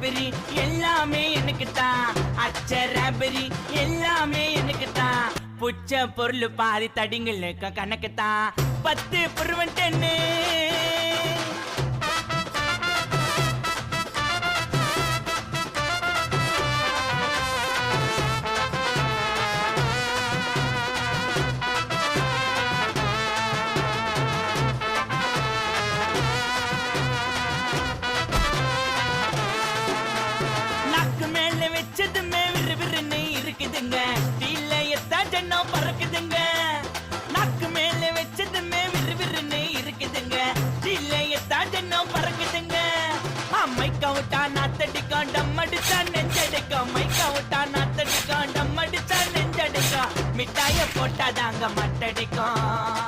Strawberry எல்லாமே எனக்கு தான். அச்சராபெரி எல்லாமே எனக்கு தான். புச்ச பொருள் பாதி தடிங்களுக்கு கணக்கு தான். 10 புருவன் 10. வச்சதுமே விறுவிறுன்னு இருக்குதுங்க. டீல எத்தா ஜன்னம் பறக்குதுங்க. நாக்கு மேல வச்சதுமே விறுவிறுன்னு இருக்குதுங்க. டீல எத்தா ஜன்னம் பறக்குதுங்க. மைக்கா விட்டா நாத்தடிக்கும், டம் அடிச்சா நெஞ்சடிக்கும். மைக்கா விட்டா நாத்தடிக்கும், டம் அடிச்சா நெஞ்சடிக்கும். மிட்டாய போட்டாதாங்க மட்டடிக்கும்.